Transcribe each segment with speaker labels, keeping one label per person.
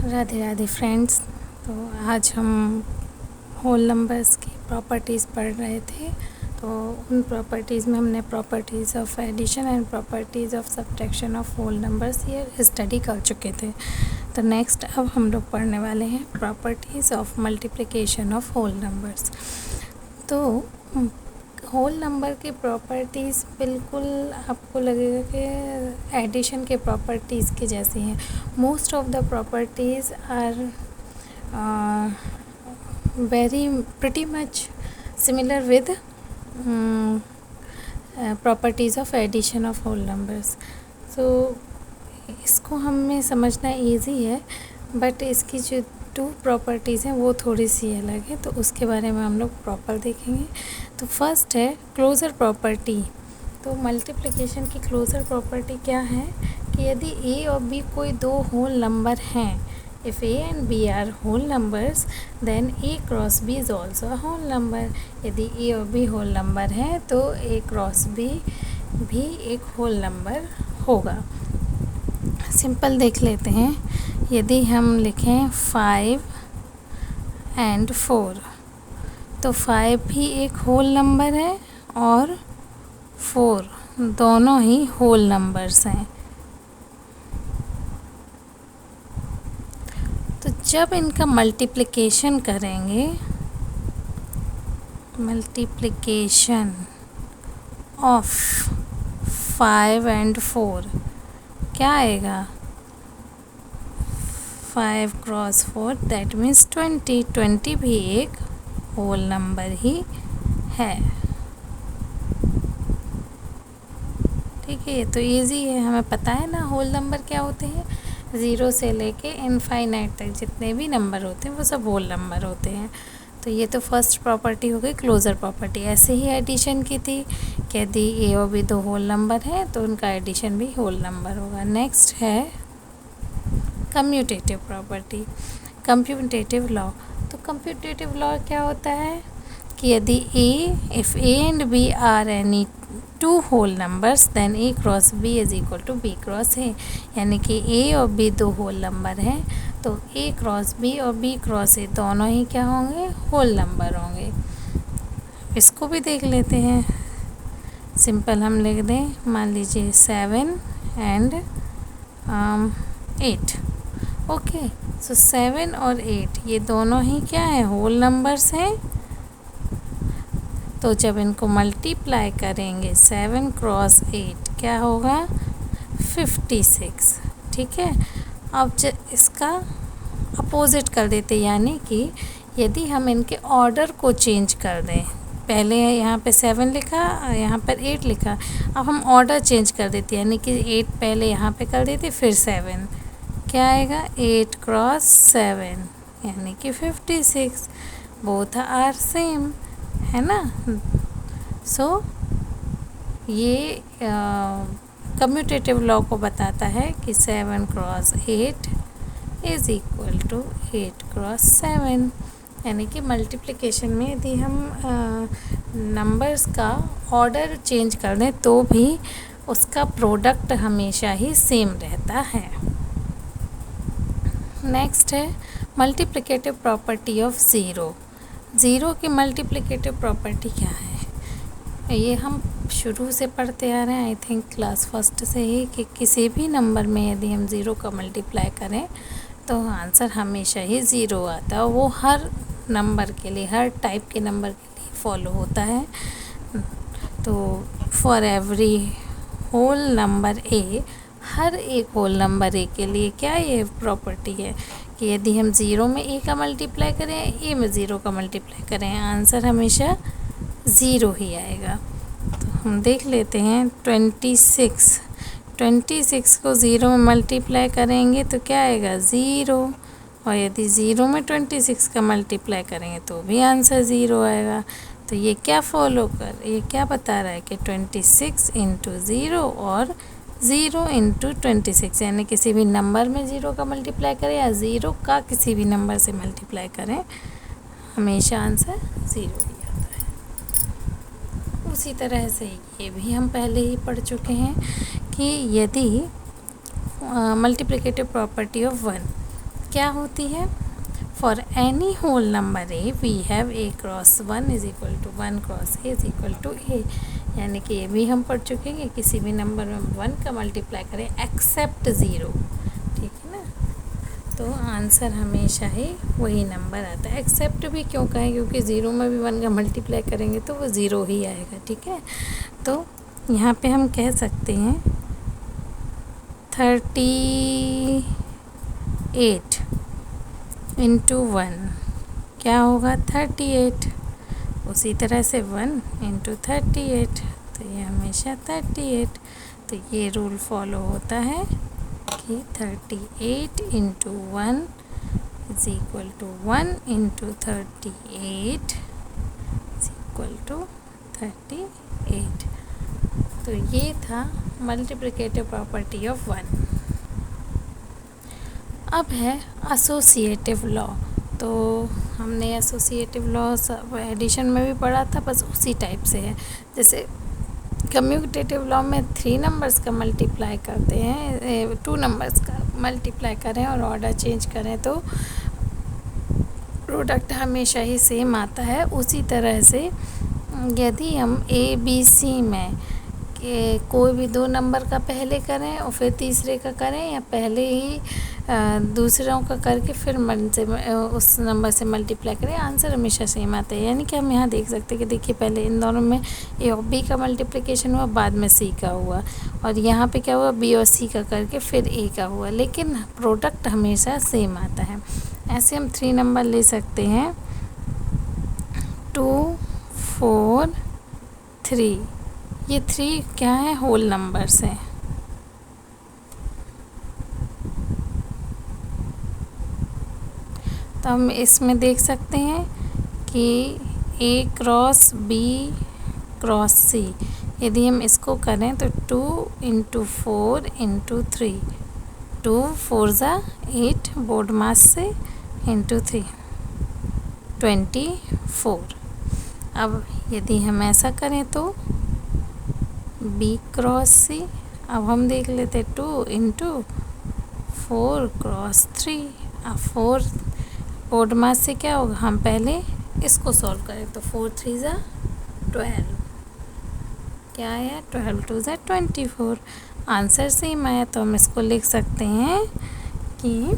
Speaker 1: Radhe Radhe friends. तो आज हम होल नंबर्स की प्रॉपर्टीज़ पढ़ रहे थे। तो उन प्रॉपर्टीज़ में हमने properties of addition and properties of subtraction of whole numbers ये स्टडी कर चुके थे। तो नेक्स्ट अब हम लोग पढ़ने वाले हैं properties of multiplication of whole numbers. तो होल नंबर की प्रॉपर्टीज़ बिल्कुल आपको लगेगा कि एडिशन के प्रॉपर्टीज़ की जैसी हैं। Most of the properties are very pretty much similar with properties of addition of whole numbers. तो इसको हमें समझना इजी है, बट इसकी जो टू प्रॉपर्टीज़ हैं वो थोड़ी सी अलग है, तो उसके बारे में हम लोग प्रॉपर देखेंगे। तो फर्स्ट है क्लोज़र प्रॉपर्टी। तो मल्टीप्लिकेशन की क्लोज़र प्रॉपर्टी क्या है कि यदि ए और बी कोई दो होल नंबर हैं, if a and b are whole numbers then a cross b is also a whole number. यदि ए और बी होल नंबर हैं तो ए क्रॉस बी भी एक होल नंबर होगा। सिंपल देख लेते हैं। यदि हम लिखें 5 एंड 4, तो 5 भी एक होल नंबर है और 4 दोनों ही होल नंबर्स हैं। तो जब इनका मल्टीप्लिकेशन करेंगे, मल्टीप्लिकेशन ऑफ 5 एंड 4 क्या आएगा? 5 क्रॉस 4 दैट मीन्स 20 भी एक होल नंबर ही है। ठीक है, ये तो इजी है, हमें पता है ना होल नंबर क्या होते हैं। 0 से लेके इनफाइनाइट तक जितने भी नंबर होते हैं वो सब होल नंबर होते हैं। तो ये तो फर्स्ट प्रॉपर्टी हो गई क्लोज़र प्रॉपर्टी। ऐसे ही एडिशन की थी कि यदि ए और बी दो होल नंबर हैं तो उनका एडिशन भी होल नंबर होगा। नेक्स्ट है कम्यूटेटिव प्रॉपर्टी, कम्यूटेटिव लॉ। तो कम्यूटेटिव लॉ क्या होता है कि यदि if a and b are any two whole numbers then a cross b is equal to b cross a. यानी कि ए और बी दो होल नंबर हैं तो ए क्रॉस बी और बी क्रॉस ए दोनों ही क्या होंगे? होल नंबर होंगे। इसको भी देख लेते हैं। सिंपल हम लिख दें, मान लीजिए 7 एंड 8। ओके, सो 7 और 8 ये दोनों ही क्या हैं? होल नंबर्स हैं। तो जब इनको मल्टीप्लाई करेंगे 7 क्रॉस 8 क्या होगा? 56। ठीक है, अब इसका अपोजिट कर देते, यानी कि यदि हम इनके ऑर्डर को चेंज कर दें, पहले यहाँ पे 7 लिखा, यहाँ पर 8 लिखा, अब हम ऑर्डर चेंज कर देते, यानी कि 8 पहले यहाँ पे कर देते फिर 7, क्या आएगा? 8 क्रॉस 7 यानी कि 56। बोथ आर सेम, है ना। सो ये कम्यूटेटिव लॉ को बताता है कि 7 cross 8 is equal to 8 cross 7। यानी कि मल्टीप्लिकेशन में यदि हम नंबर्स का ऑर्डर चेंज कर दें तो भी उसका प्रोडक्ट हमेशा ही सेम रहता है। नेक्स्ट है multiplicative property of zero. Zero की मल्टीप्लिकेटिव प्रॉपर्टी क्या है? ये हम शुरू से पढ़ते आ रहे हैं, आई थिंक क्लास फर्स्ट से ही, कि किसी भी नंबर में यदि हम ज़ीरो का मल्टीप्लाई करें तो आंसर हमेशा ही ज़ीरो आता है। वो हर नंबर के लिए, हर टाइप के नंबर के लिए फॉलो होता है। तो for every whole number A, हर एक होल नंबर ए के लिए क्या ये प्रॉपर्टी है कि यदि हम ज़ीरो में ए का मल्टीप्लाई करें, ए में ज़ीरो का मल्टीप्लाई करें, आंसर हमेशा ज़ीरो ही आएगा। तो हम देख लेते हैं 26 को ज़ीरो में मल्टीप्लाई करेंगे तो क्या आएगा? ज़ीरो। और यदि ज़ीरो में 26 का मल्टीप्लाई करेंगे तो भी आंसर ज़ीरो आएगा। तो ये क्या बता रहा है कि 26 इंटू ज़ीरो और 0 इंटू 26, यानी किसी भी नंबर में ज़ीरो का मल्टीप्लाई करें या ज़ीरो का किसी भी नंबर से मल्टीप्लाई करें, हमेशा आंसर ज़ीरो ही आता है। उसी तरह से ये भी हम पहले ही पढ़ चुके हैं कि यदि मल्टीप्लिकेटिव प्रॉपर्टी ऑफ 1, क्या होती है? For any whole number A we have A cross 1 is equal to 1 cross A is equal to A, यानी कि ये भी हम पढ़ चुके हैं कि किसी भी नंबर में 1 का मल्टीप्लाई करें एक्सेप्ट ज़ीरो, ठीक है ना, तो आंसर हमेशा ही वही नंबर आता है। एक्सेप्ट भी क्यों कहें, क्योंकि ज़ीरो में भी 1 का मल्टीप्लाई करेंगे तो वो ज़ीरो ही आएगा, ठीक है। तो यहाँ पे हम कह सकते हैं 38 इंटू 1 क्या होगा 38, उसी तरह से 1 इंटू 38, तो ये हमेशा 38। तो ये रूल फॉलो होता है कि 38 into 1 is equal to 1 into 38 is equal to 38। तो ये था मल्टीप्लिकेटिव प्रॉपर्टी ऑफ 1। अब है एसोसिएटिव लॉ। तो हमने एसोसिएटिव लॉ एडिशन में भी पढ़ा था, बस उसी टाइप से है। जैसे कम्यूटेटिव लॉ में 3 नंबर्स का मल्टीप्लाई करते हैं, 2 नंबर्स का मल्टीप्लाई करें और ऑर्डर चेंज करें तो प्रोडक्ट हमेशा ही सेम आता है। उसी तरह से यदि हम ABC में कोई भी 2 नंबर का पहले करें और फिर तीसरे का करें, या पहले ही दूसरों का करके फिर उस नंबर से मल्टीप्लाई करें, आंसर हमेशा सेम आता है। यानी कि हम यहाँ देख सकते हैं कि देखिए पहले इन दोनों में A और B का मल्टीप्लिकेशन हुआ, बाद में C का हुआ, और यहाँ पे क्या हुआ B और C का करके फिर A का हुआ, लेकिन प्रोडक्ट हमेशा सेम आता है। ऐसे हम 3 नंबर ले सकते हैं 2 4 3, ये 3 क्या है होल नंबर्स हैं। तो हम इसमें देख सकते हैं कि A cross B cross C, यदि हम इसको करें तो 2 इंटू 4 इंटू 3, 2 4 ज़ा 8 बोर्ड मास से इंटू 3 24। अब यदि हम ऐसा करें तो B क्रॉस C, अब हम देख लेते 2 इंटू 4 क्रॉस 3। अब 4 बोर्ड मास से क्या होगा, हम पहले इसको सॉल्व करें तो 4 3 ज़ा 12, क्या आया 12 2 ज़ा 24, आंसर सेम आया। तो हम इसको लिख सकते हैं कि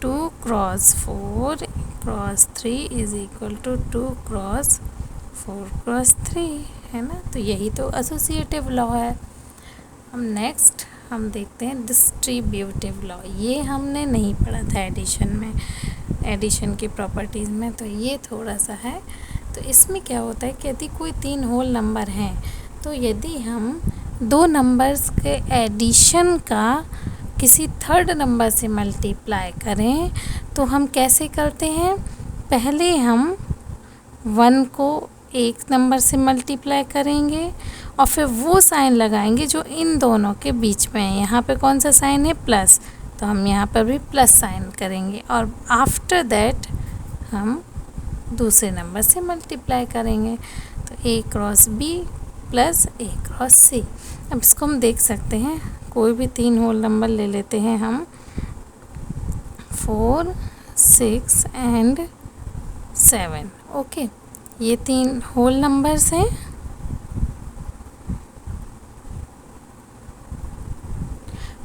Speaker 1: 2 cross 4 cross 3 is equal to 2 cross 4 cross 3, है ना। तो यही तो एसोसिएटिव लॉ है। हम नेक्स्ट हम देखते हैं डिस्ट्रीब्यूटिव लॉ। ये हमने नहीं पढ़ा था एडिशन में, एडिशन की प्रॉपर्टीज़ में, तो ये थोड़ा सा है। तो इसमें क्या होता है कि यदि कोई 3 होल नंबर हैं, तो यदि हम 2 नंबर्स के एडिशन का किसी थर्ड नंबर से मल्टीप्लाई करें तो हम कैसे करते हैं, पहले हम 1 को एक नंबर से मल्टीप्लाई करेंगे और फिर वो साइन लगाएंगे जो इन दोनों के बीच में है। यहाँ पे कौन सा साइन है, प्लस, तो हम यहाँ पर भी प्लस साइन करेंगे, और आफ्टर दैट हम दूसरे नंबर से मल्टीप्लाई करेंगे। तो A cross B plus A cross C। अब इसको हम देख सकते हैं, कोई भी 3 होल नंबर ले लेते हैं हम, 4 6 एंड 7। ओके, ये 3 होल नंबर्स हैं।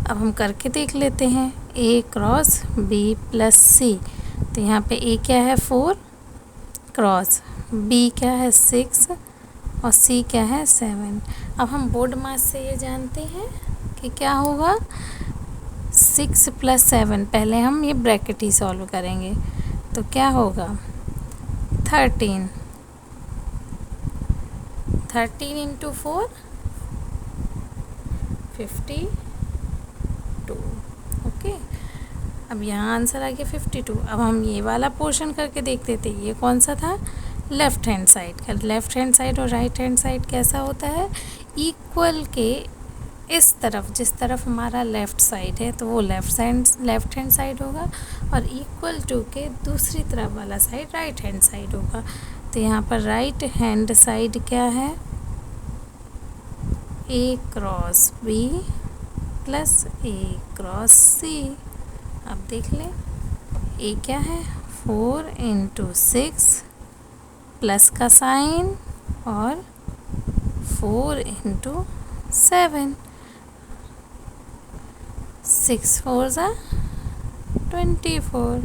Speaker 1: अब हम करके देख लेते हैं A cross B plus C। तो यहाँ पे A क्या है 4 क्रॉस B क्या है 6 और C क्या है 7। अब हम बोर्ड मास से ये जानते हैं कि क्या होगा 6 प्लस 7, पहले हम ये ब्रैकेट ही सॉल्व करेंगे तो क्या होगा 13 इंटू 4 52। ओके, अब यहाँ आंसर आ गया 52। अब हम ये वाला पोर्शन करके देखते थे, ये कौन सा था, लेफ़्ट हैंड साइड का। लेफ़्ट हैंड साइड और राइट हैंड साइड कैसा होता है, इक्वल के इस तरफ, जिस तरफ हमारा लेफ़्ट साइड है तो वो लेफ़्ट हैंड साइड होगा, और इक्वल टू के दूसरी तरफ वाला साइड राइट हैंड साइड होगा। तो यहाँ पर राइट हैंड साइड क्या है, A cross B plus A cross C. अब देख लें ए क्या है 4 इंटू 6 प्लस का साइन और 4 इंटू 7 6 4 ज़ा 24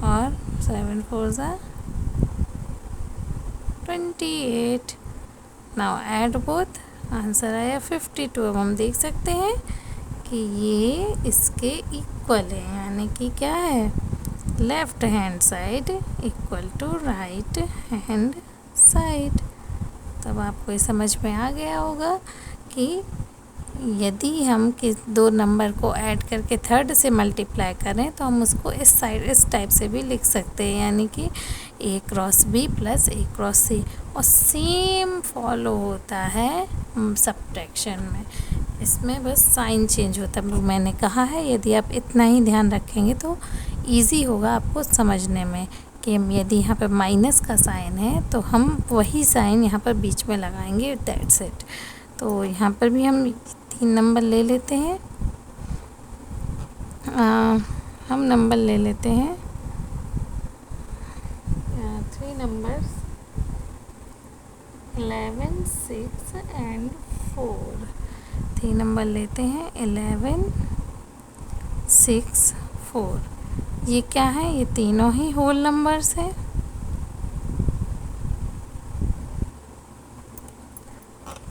Speaker 1: और 7 4 ज़ा 28। नाउ ऐड बोथ, आंसर आया 52। अब हम देख सकते हैं कि ये इसके इक्वल है, यानी कि क्या है left hand side equal to right hand side. तब आपको ये समझ में आ गया होगा कि यदि हम किस दो नंबर को ऐड करके थर्ड से मल्टीप्लाई करें तो हम उसको इस साइड इस टाइप से भी लिख सकते हैं, यानी कि ए cross B plus A cross सी। और सेम फॉलो होता है सब्ट्रैक्शन में, इसमें बस साइन चेंज होता है। मैंने कहा है यदि आप इतना ही ध्यान रखेंगे तो इजी होगा आपको समझने में कि यदि यहाँ पर माइनस का साइन है तो हम वही साइन यहाँ पर बीच में लगाएंगे, दैट्स इट। तो यहाँ पर भी हम 3 नंबर ले लेते हैं। हम नंबर ले लेते हैं 3 नंबर्स 11 6 एंड 4। 3 नंबर लेते हैं 11 6 4। ये क्या है, ये तीनों ही होल नंबर्स हैं।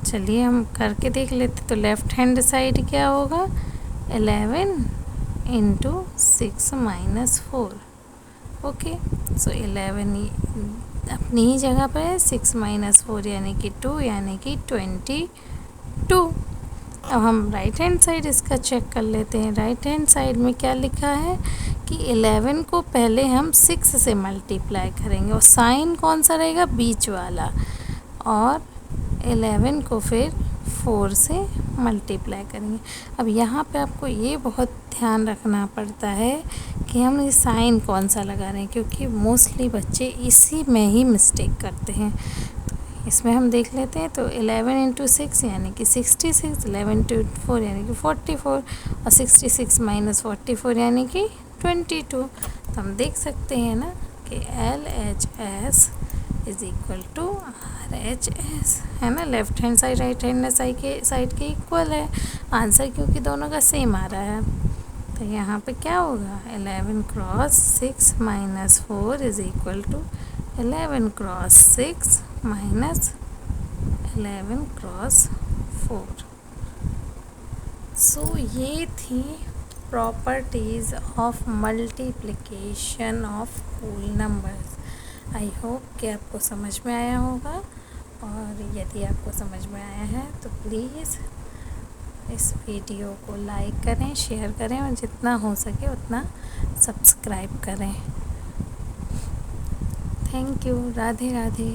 Speaker 1: चलिए हम करके देख लेते। तो लेफ़्ट हैंड साइड क्या होगा 11 इंटू 6 माइनस 4। ओके, सो 11 अपनी ही जगह पर है, 6 माइनस 4 यानी कि 2, यानी कि 22। अब हम राइट हैंड साइड इसका चेक कर लेते हैं। राइट हैंड साइड में क्या लिखा है कि 11 को पहले हम 6 से मल्टीप्लाई करेंगे और साइन कौन सा रहेगा बीच वाला, और 11 को फिर 4 से मल्टीप्लाई करेंगे। अब यहाँ पे आपको ये बहुत ध्यान रखना पड़ता है कि हम ये साइन कौन सा लगा रहे हैं, क्योंकि मोस्टली बच्चे इसी में ही मिस्टेक करते हैं। तो इसमें हम देख लेते हैं। तो 11 इंटू 6 यानी कि 66, 11 इंटू 4 यानी कि 44 और 66 माइनस 44 यानी कि 22। तो हम देख सकते हैं ना कि LHS is equal to RHS, है ना। Left hand side right hand side के इक्वल है आंसर, क्योंकि दोनों का सेम आ रहा है। तो यहाँ पे क्या होगा 11 cross 6 minus 4 is equal to 11 cross 6 minus 11 cross 4। So ये थी properties of multiplication of whole numbers. I hope कि आपको समझ में आया होगा, और यदि आपको समझ में आया है तो प्लीज़ इस वीडियो को लाइक करें, शेयर करें और जितना हो सके उतना सब्सक्राइब करें। Thank you. राधे राधे।